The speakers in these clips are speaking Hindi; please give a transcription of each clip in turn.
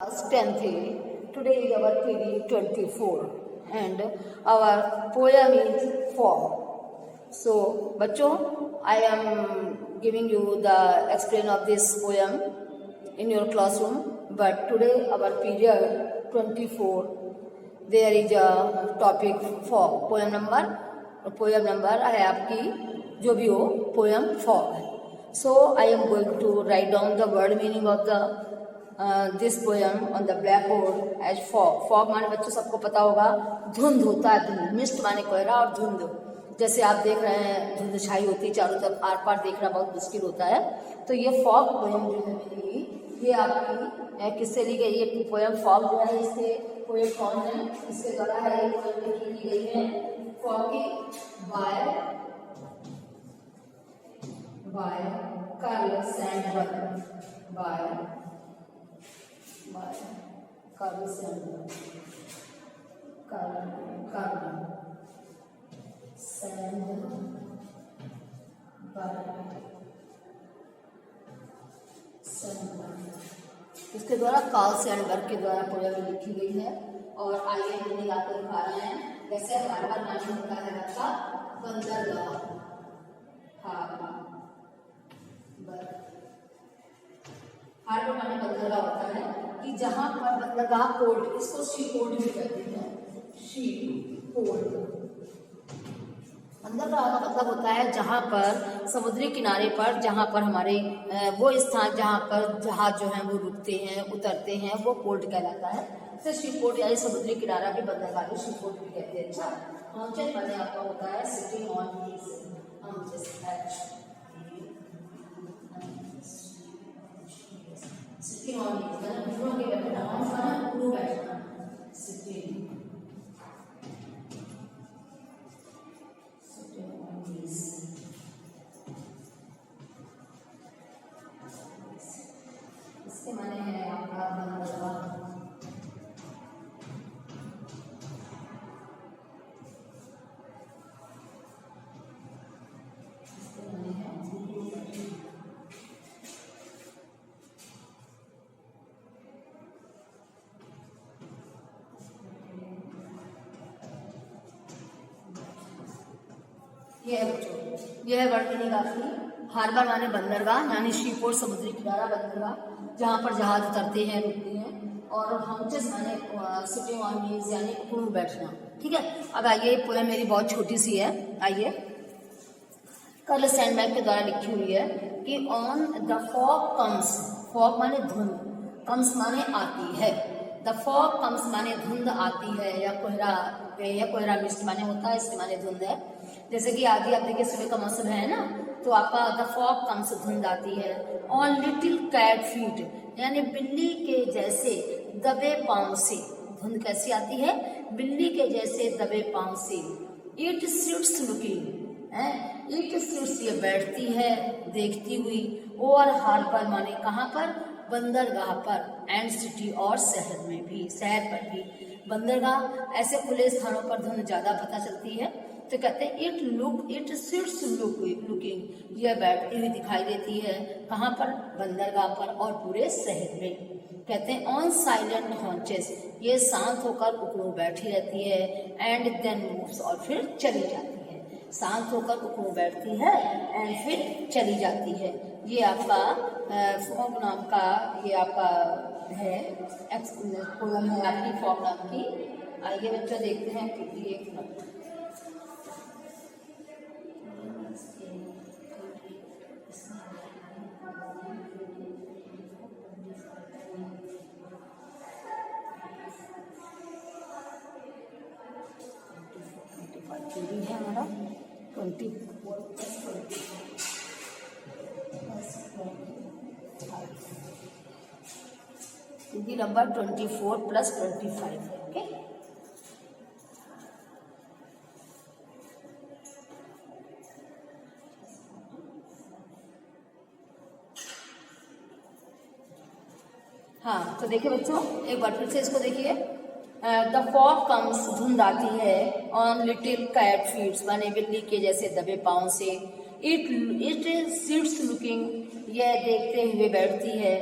Class 10th. Today is our PD 24 and our poem is Fog. So, बच्चों, I am giving you the explain of this poem in your classroom. But today our period 24 there is a topic fog. Poem number है आपकी जो भी हो poem fog है. So I am going to write down the word meaning of the this poem on the blackboard as fog. Fog माने बच्चों सबको पता होगा धुंध होता है. धुंध, मिस्ट माने कोहरा और धुंध जैसे आप देख रहे हैं धुंध छाई होती है चारों तरफ, आर पार देखना बहुत मुश्किल होता है. तो ये फॉग पोयम जो है मेरी, ये आपकी किससे ली गई? ये पोयम फॉग जो है इससे पोएट कौन है, इसके द्वारा है ये पोयम लिखी गई है. फॉग की by Carl Sandburg. By Carl Sandburg. इसके द्वारा कार्ल सैंडबर्ग के द्वारा पोयम लिखी गई है. और आइए हम याद दिखा रहे हैं. जैसे हार्बर नाम होता है आपका बंदरगाह. हार्बर माने बंदरगाह होता है कि जहां पर बंदरगाह पोर्ट, इसको सी पोर्ट भी कहते हैं. सी पोर्ट बंदरगाह का मतलब होता है जहां पर समुद्री किनारे पर, जहां पर हमारे वो स्थान जहां पर जहाज जो है वो रुकते हैं उतरते हैं, वो पोर्ट कहलाता है. तो सी पोर्ट यानी समुद्री किनारा भी बंदरगाह सी पोर्ट भी कहते हैं. अच्छा, हाउचेस माने आपका होता है sitting on heels. Sitting on heels मतलब घुटनों के बैठना. ऑन माने घुटनों बैठना. Sitting on heels. इसके माने है आपका बंदरगाह. यह है वर्ड मीनिंग आपकी. हार्बर माने बंदरगाह यानी शीपोर्ट समुद्री किनारा, बंदरगाह जहाँ पर जहाज उतरते हैं रुकते हैं. और हाउचेस माने सिटिंग ऑन व्हील्स यानी उकड़ू बैठना. ठीक है. अब आइए, पोएम मेरी बहुत छोटी सी है. आइए, कार्ल सैंडबर्ग के द्वारा लिखी हुई है कि on the fog comes. Fog माने धुंध, कम्स माने आती है. द फॉग कम्स माने धुंध आती है, या कोहरा मिस्ट माने होता है, इसके माने धुंध है. जैसे कि आदि आप देखिए सुबह का मौसम है ना, तो आपका द फॉग कम्स धुंध आती है. ऑन लिटिल कैट फीट यानी बिल्ली के जैसे दबे पांव से. धुंध कैसी आती है? बिल्ली के जैसे दबे पांव से. It sits looking, it sits ये बैठती है देखती हुई. और हार्बर माने कहाँ पर? बंदरगाह पर. एंड सिटी और शहर में भी, शहर पर भी. बंदरगाह ऐसे खुले स्थानों पर धुंध ज्यादा पता चलती है. तो कहते हैं इट सिट्स लुकिंग, यह बैठती हुई दिखाई देती है. कहाँ पर? बंदरगाह पर और पूरे शहर में. कहते हैं ऑन साइलेंट हॉन्चेस, ये शांत होकर उकड़ू बैठी रहती है. एंड देन मूव्स और फिर चली जाती है. शांत होकर उकड़ू बैठती है एंड फिर चली जाती है. ये आपका फॉग नाम का ये आपका है पोएम है आपकी फॉग नाम की. आइए बच्चों देखते हैं. एक मिनट. है हमारा 24 नंबर 24 प्लस 25 है. ओके. हाँ, तो देखिए बच्चों एक बार फिर से इसको देखिए. द फॉग कम्स धुंध आती है. ऑन लिटिल कैट फीट्स माने बिल्ली के जैसे दबे पांव से. इट सिट्स लुकिंग यह देखते हुए बैठती है.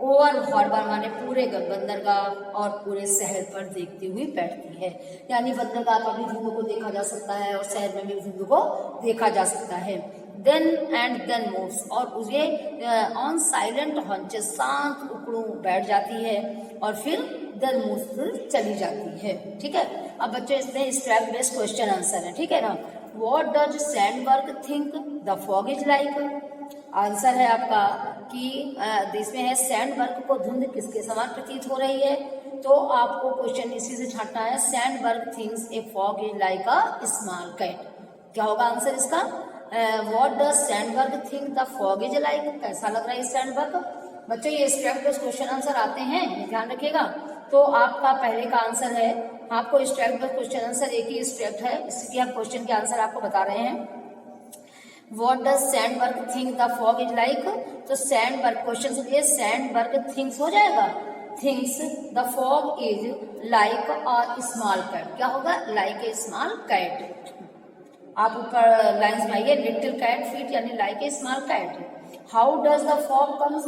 ओवर हार्बर माने पूरे बंदरगाह और पूरे शहर पर देखती हुई बैठती है। यानी बंदरगाह पर भी झीलों को देखा जा सकता है और शहर में भी झीलों को देखा जा सकता है। देन मूव्स, और ये ऑन साइलेंट हॉन्चेस, शांत उकड़ू बैठ जाती है और फिर देन मूव्स, फिर चली जाती है। ठीक है, अब बच्चों इसमें स्क्रैप बेस्ड क्वेश्चन आंसर है। ठीक है ना। What does Sandburg think the fog is like? Answer है आपका कि इसमें है सैंडबर्ग को धुंध किसके समान प्रतीत हो रही है। तो आपको क्वेश्चन इसी से छांटना है। Sandburg thinks a fog is like a small cat. क्या होगा आंसर इसका? What does Sandburg think the fog is like? कैसा लग रहा है सैंडबर्ग? बच्चों ये स्क्रैप बेस्ड क्वेश्चन आंसर आते हैं, ध्यान रखिएगा। तो आपका पहले का आंसर है, आपको स्क्रैप बेस्ड क्वेश्चन आंसर एक ही स्क्रैप है, इसलिए हम क्वेश्चन के आंसर आपको बता रहे हैं। What does Sandberg think the fog is like? तो सैंडबर्ग क्वेश्चन से ये सैंडबर्ग थिंक्स हो जाएगा, thinks the fog is like a small cat. क्या होगा? Like a small cat. आप ऊपर लाइन्स में आइए, लिटिल कैट फीट यानी like a small cat. How does the fog comes?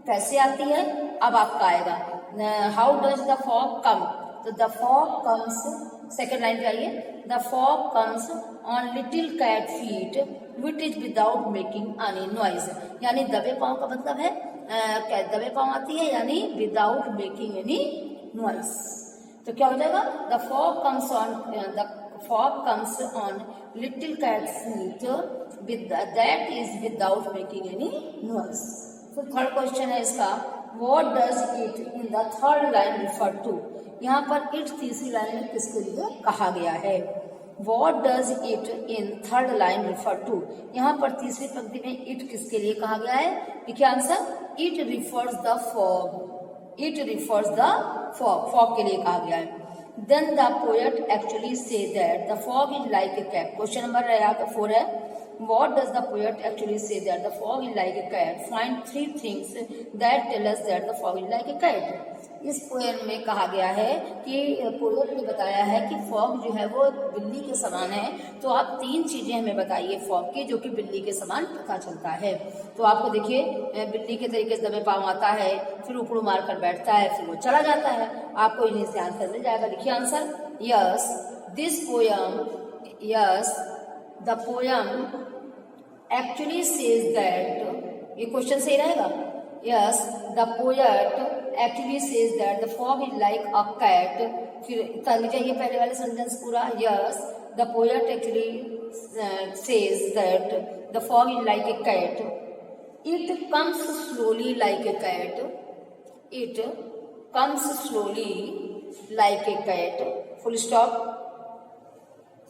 कैसे आती है? अब आपका आएगा how does the fog come. तो the fog comes, second line पे आइए, the fog comes on little cat feet wit is without making any noise. यानी दबे पांव का मतलब है दबे पांव आती है यानी विदाउट मेकिंग एनी नॉइज। तो क्या हो जाएगा? The fog comes on little cat feet that is without making any noise. तो थर्ड क्वेश्चन है इसका, what does it in the third line refer to? यहाँ पर इट तीसरी लाइन में किसके लिए कहा गया है? What does it in third line refer to? यहाँ पर तीसरी पंक्ति में it किसके लिए कहा गया है? देखिए answer, it refers the fog. It refers the fog. Fog के लिए कहा गया है। Then the poet actually say that the fog is like a cat. Question number यहाँ का 4 है। What does the poet actually say that the fog is like a cat? Find 3 things that tell us that the fog is like a cat. इस पोएम में कहा गया है कि पोएट ने बताया है कि फॉग जो है वो बिल्ली के समान है। तो आप 3 चीजें हमें बताइए फॉग की जो कि बिल्ली के समान पता चलता है। तो आपको देखिए बिल्ली के तरीके से दबे पांव आता है, फिर उकड़ू मार कर बैठता है, फिर वो चला जाता है। आपको इन्हीं से आंसर मिल जाएगा। लिखिए answer, yes this poem, yes the poem actually says that, ये क्वेश्चन सही रहेगा। Yes the poet actually says that the fog is like a cat. फिर जाइए पहले वाले सेंटेंस पूरा, yes the poet actually says that the fog is like a cat, it comes slowly like a cat, it comes slowly like a cat, full stop,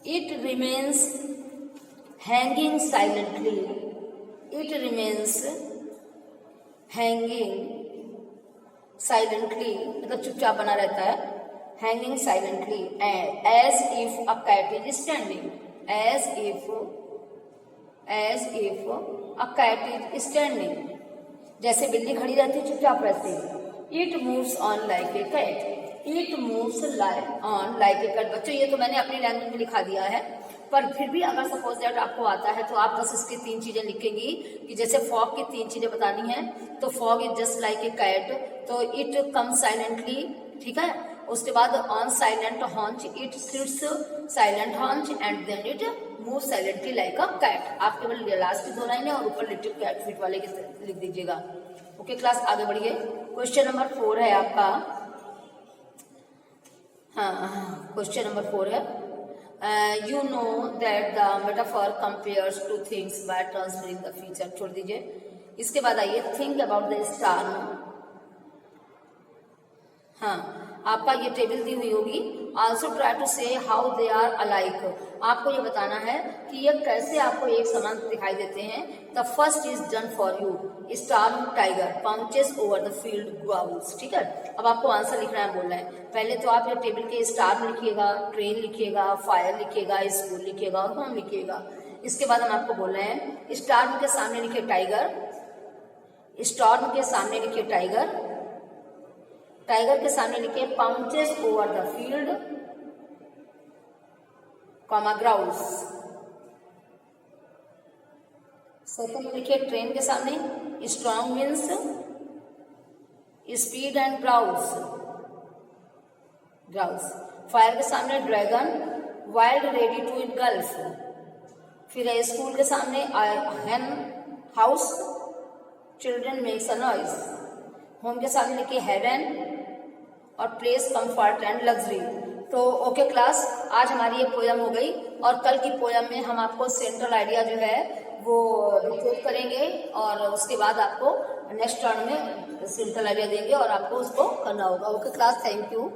it remains hanging silently, it remains hanging silently मतलब चुपचाप बना रहता है, hanging silently, as if a cat is standing, as if a cat is standing, जैसे बिल्ली खड़ी रहती है चुपचाप रहती है। It moves on like a cat, it moves on like a cat. बच्चों ये तो मैंने अपनी लैंग्वेज में लिखा दिया है, पर फिर भी अगर सपोज दैट आपको आता है तो आप बस इसकी 3 चीजें लिखेंगी कि जैसे फॉग की 3 चीजें बतानी है। तो fog is just like a cat, तो इट कम साइलेंटली, ठीक है। उसके बाद on silent haunch, it sits silent haunch and then it move silently like a cat. आप केवल लास्ट की 2 लाइन है और ऊपर लिटिल कैट फीट वाले के लिख दीजिएगा। ओके क्लास, आगे बढ़िए। क्वेश्चन नंबर 4 है आपका, हाँ क्वेश्चन नंबर 4 है, you know that the metaphor compares two things by transferring the feature। छोड़ दीजिए। इसके बाद आइए think about the star। हाँ आपका ये टेबल दी हुई होगी। आल्सो ट्राई टू से हाउ दे आर अलाइक। आपको ये बताना है कि ये कैसे आपको एक समान दिखाई देते हैं। The first is done for you, star tiger pounces over the field growls. ठीक है, अब आपको आंसर लिखना है, बोलना है। पहले तो आप ये टेबल के स्टार में लिखिएगा, ट्रेन लिखिएगा, फायर लिखिएगा, स्कूल लिखिएगा और होम लिखिएगा। इसके बाद हम आपको बोल रहे हैं स्टार के सामने लिखिए टाइगर, स्टॉर्म के सामने लिखिए टाइगर, टाइगर के सामने लिखिए pounces over the field comma growls. Second में लिखिए ट्रेन के सामने strong winds speed and growls, fire के सामने dragon, wild ready to engulf. फिर है स्कूल के सामने hen house, children makes a noise. Home के सामने लिखिए हेवन और प्लेस कंफर्ट एंड लग्जरी। तो ओके क्लास, आज हमारी ये पोयम हो गई और कल की पोयम में हम आपको सेंट्रल आइडिया जो है वो रिपोर्ट करेंगे और उसके बाद आपको नेक्स्ट टर्न में सेंट्रल आइडिया देंगे और आपको उसको करना होगा। Okay class, thank you.